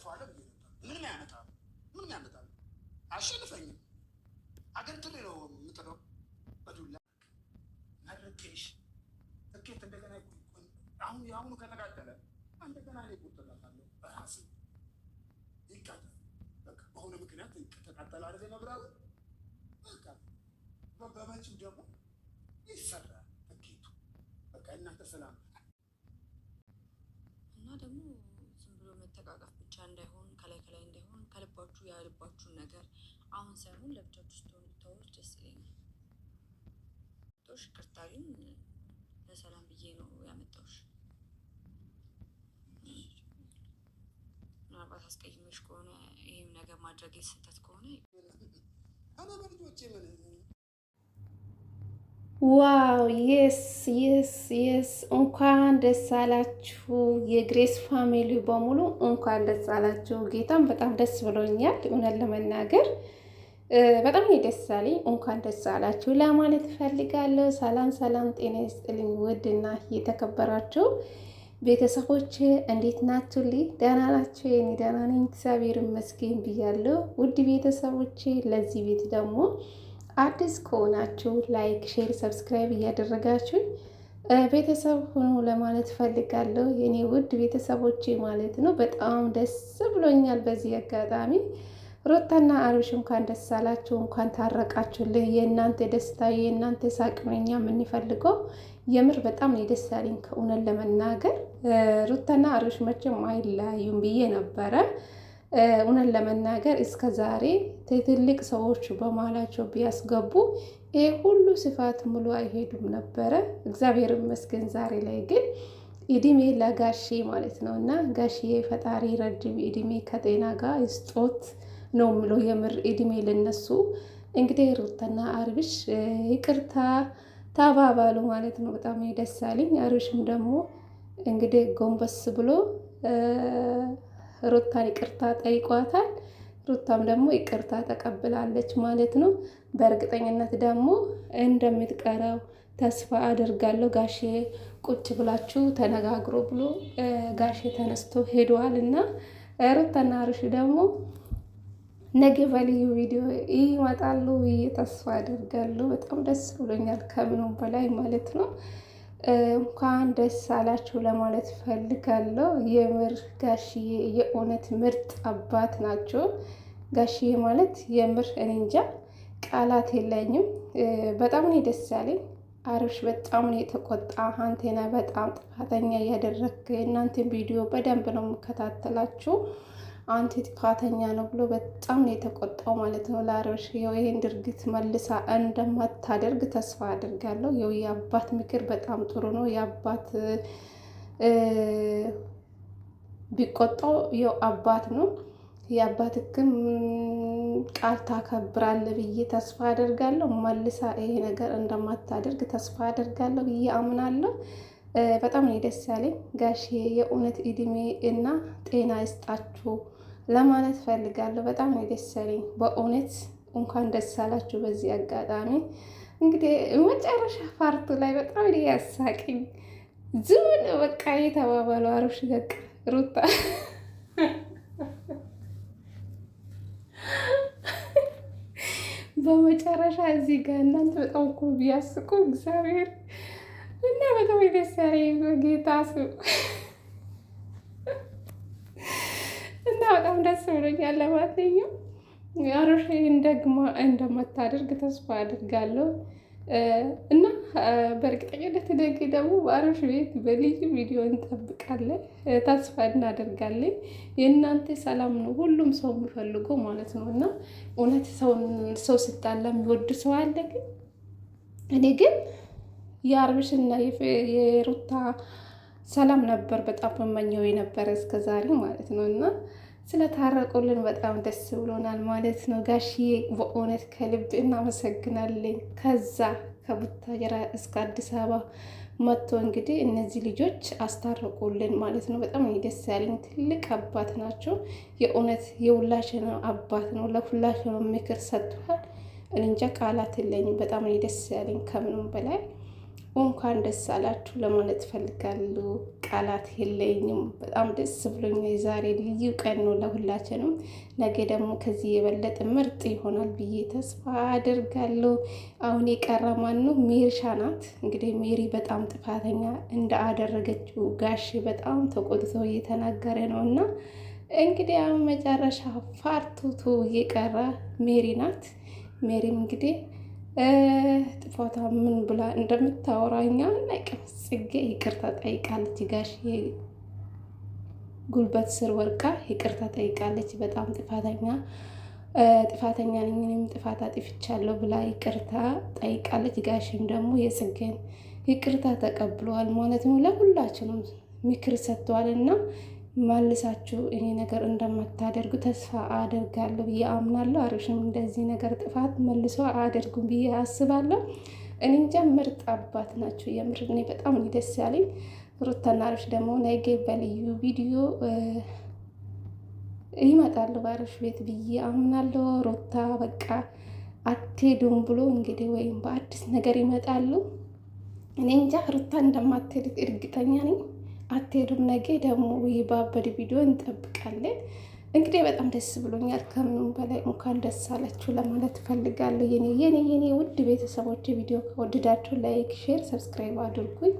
ታሸንፈዋለህ ብዬ ነበር። ምንም ያመጣል ምንም ያመጣል አሸንፈኝም። አገንትሬ ነው የምጥለው በዱላ መርቄሽ ትኬት እንደገና አሁን የአሁኑ ከተቃጠለ እንደገና እኔ እቆጥርለታለሁ በራሴ ይቃጠል። በቃ በሆነ ምክንያት ተቃጠለ አይደል መብራሩ በቃ በመጪው ደግሞ ይሰራል ትኬቱ። በቃ እናንተ ሰላም እና ደግሞ ዝም ብሎ መተቃቀፍ ብቻ እንዳይሆን ከላይ እንዳይሆን ከልባችሁ ያልባችሁን ነገር አሁን ሳይሆን ለብቻችሁ ስትሆኑ ብታወሩት ደስ ይለኛል። ጦሽ ይቅርታ ግን ለሰላም ብዬ ነው ያመጣሁሽ። ምናልባት አስቀይሜሽ ከሆነ ይህም ነገር ማድረግ ስህተት ከሆነ እኔ በልጆቼ ምን ዋው የስ የስ የስ እንኳን ደስ አላችሁ የግሬስ ፋሚሊ በሙሉ እንኳን ደስ አላችሁ። ጌታም በጣም ደስ ብሎኛል እውነት ለመናገር በጣም ደስ አለኝ። እንኳን ደስ አላችሁ ለማለት እፈልጋለሁ። ሰላም ሰላም፣ ጤና ይስጥልኝ ውድና የተከበራችሁ ቤተሰቦች እንዴት ናችሁልኝ? ደህና ናችሁ? የኔ ደህና ነኝ እግዚአብሔር ይመስገን ብያለሁ። ውድ ቤተሰቦች ለዚህ ቤት ደግሞ አዲስ ከሆናችሁ ላይክ፣ ሼር፣ ሰብስክራይብ እያደረጋችሁ ቤተሰብ ሆኖ ለማለት ፈልጋለሁ። የኔ ውድ ቤተሰቦች ማለት ነው። በጣም ደስ ብሎኛል በዚህ አጋጣሚ ሩታና አብርሽ እንኳን ደስ አላችሁ፣ እንኳን ታረቃችሁልኝ። የእናንተ ደስታ የእናንተ ሳቅ ነው እኛ የምንፈልገው። የምር በጣም ነው ደስ ያለኝ ከእውነት ለመናገር ሩታና አብርሽ መቼም አይለያዩም ብዬ ነበረ። እውነት ለመናገር እስከ ዛሬ ትልቅ ሰዎች በማላቸው ቢያስገቡ ይሄ ሁሉ ስፋት ሙሉ አይሄዱም ነበረ። እግዚአብሔር ይመስገን ዛሬ ላይ ግን እድሜ ለጋሼ ማለት ነው እና ጋሼ ፈጣሪ ረጅም እድሜ ከጤና ጋር ይስጦት ነው የምለው። የምር እድሜ ለነሱ። እንግዲህ ሩታና አብርሽ ይቅርታ ተባባሉ ማለት ነው። በጣም ደስ አለኝ። አብርሽም ደግሞ እንግዲህ ጎንበስ ብሎ ሩታን ይቅርታ ጠይቋታል። ሩታም ደግሞ ይቅርታ ተቀብላለች ማለት ነው። በእርግጠኝነት ደግሞ እንደምትቀረው ተስፋ አደርጋለሁ። ጋሼ ቁጭ ብላችሁ ተነጋግሮ ብሎ ጋሼ ተነስቶ ሄደዋል እና ሩታና አብርሽ ደግሞ ነገ በልዩ ቪዲዮ ይመጣሉ ብዬ ተስፋ አደርጋለሁ። በጣም ደስ ብሎኛል ከምንም በላይ ማለት ነው። እንኳን ደስ አላችሁ ለማለት ፈልጋለሁ። የምር ጋሽዬ የእውነት ምርጥ አባት ናቸው። ጋሽዬ ማለት የምር እኔ እንጃ ቃላት የለኝም። በጣም ነው ደስ ያለኝ። አብርሽ በጣም ነው የተቆጣ። አንቴና በጣም ጥፋተኛ እያደረግክ የእናንተን ቪዲዮ በደንብ ነው የምከታተላችሁ አንተ ጥፋተኛ ነው ብሎ በጣም ነው የተቆጣው ማለት ነው ለአብርሽ። ይሄን ድርጊት መልሳ እንደማታደርግ ተስፋ አድርጋለሁ። የአባት ምክር በጣም ጥሩ ነው። የአባት ቢቆጣው አባት ነው። የአባትክም ቃል ታከብራለህ ብዬ ተስፋ አደርጋለሁ። መልሳ ይሄ ነገር እንደማታደርግ ተስፋ አደርጋለሁ ብዬ አምናለሁ። በጣም ነው ደስ ያለኝ። ጋሼ የእውነት እድሜ እና ጤና ይስጣችሁ ለማለት ፈልጋለሁ። በጣም ነው ደስ ያለኝ በእውነት እንኳን ደስ አላችሁ። በዚህ አጋጣሚ እንግዲህ መጨረሻ ፓርቱ ላይ በጣም ነው ያሳቀኝ። ዝም በቃ የተባባሉ አብርሽ በቃ ሩታ በመጨረሻ እዚህ ጋር እናንተ በጣም እኮ ቢያስቁ እግዚአብሔር እና በጣም ደስ ያለኝ በጌታ ስም እና በጣም ደስ ብሎኛል። ለማንኛውም አብርሽ ደግማ እንደማታደርግ ተስፋ አድርጋለሁ እና በእርግጠኝነት ነገ ደግሞ በአብርሽ ቤት በልዩ ቪዲዮ እንጠብቃለን፣ ተስፋ እናደርጋለን። የእናንተ ሰላም ነው ሁሉም ሰው የሚፈልገው ማለት ነው እና እውነት ሰው ስጣላ የሚወድ ሰው አለ። ግን እኔ ግን የአብርሽና የሩታ ሰላም ነበር በጣም መመኘው የነበረ እስከዛሬ ማለት ነው እና ስለታረቁልን በጣም ደስ ብሎናል ማለት ነው። ጋሽዬ በእውነት ከልብ እናመሰግናለን። ከዛ ከቡታጀራ እስከ አዲስ አበባ መጥቶ እንግዲህ እነዚህ ልጆች አስታረቁልን ማለት ነው። በጣም ደስ ያለኝ ትልቅ አባት ናቸው። የእውነት የሁላችን አባት ነው። ለሁላችን ምክር ሰጥቷል። እንጃ ቃላት የለኝም። በጣም ደስ ያለኝ ከምንም በላይ እንኳን ደስ አላችሁ ለማለት ፈልጋለሁ። ቃላት የለኝም። በጣም ደስ ብሎኛል። ዛሬ ልዩ ቀን ነው ለሁላችንም። ነገ ደግሞ ከዚህ የበለጠ ምርጥ ይሆናል ብዬ ተስፋ አደርጋለሁ። አሁን የቀረ ማን ነው? ሜርሻ ናት። እንግዲህ ሜሪ በጣም ጥፋተኛ እንዳደረገችው ጋሼ በጣም ተቆጥቶ እየተናገረ ነው እና እንግዲህ አሁን መጨረሻ ፓርቱቱ የቀረ ሜሪ ናት። ሜሪም እንግዲህ ጥፋቷ ምን ብላ እንደምታወራኛ እናይቀም። ጽጌ ይቅርታ ጠይቃለች። ጋሽ ጉልበት ስር ወርቃ ይቅርታ ጠይቃለች። በጣም ጥፋተኛ ነኝ እኔም ጥፋት አጥፍቻለሁ ብላ ይቅርታ ጠይቃለች። ጋሽም ደግሞ የጽጌን ይቅርታ ተቀብለዋል ማለት ነው። ለሁላችንም ምክር ሰጥተዋልና መልሳችሁ ይሄ ነገር እንደማታደርጉ ተስፋ አደርጋለሁ ብዬ አምናለሁ። አብርሽም እንደዚህ ነገር ጥፋት መልሶ አያደርጉም ብዬ አስባለሁ። እኔ እንጃ ምርጥ አባት ናቸው። የምር እኔ በጣም ደስ ያለኝ። ሩታና አብርሽ ደግሞ ነገ በልዩ ቪዲዮ ይመጣሉ በአብርሽ ቤት ብዬ አምናለሁ። ሩታ በቃ አትሄዱም ብሎ እንግዲህ ወይም በአዲስ ነገር ይመጣሉ። እኔ እንጃ ሩታ እንደማትሄድ እርግጠኛ ነኝ። አትሄዱም። ነገ ደግሞ የባበድ ቪዲዮ እንጠብቃለን። እንግዲህ በጣም ደስ ብሎኛል። ከምንም በላይ እንኳን ደስ አላችሁ ለማለት ፈልጋለሁ። የኔ ውድ ቤተሰቦች ቪዲዮ ከወደዳችሁ ላይክ፣ ሼር፣ ሰብስክራይብ አድርጉኝ።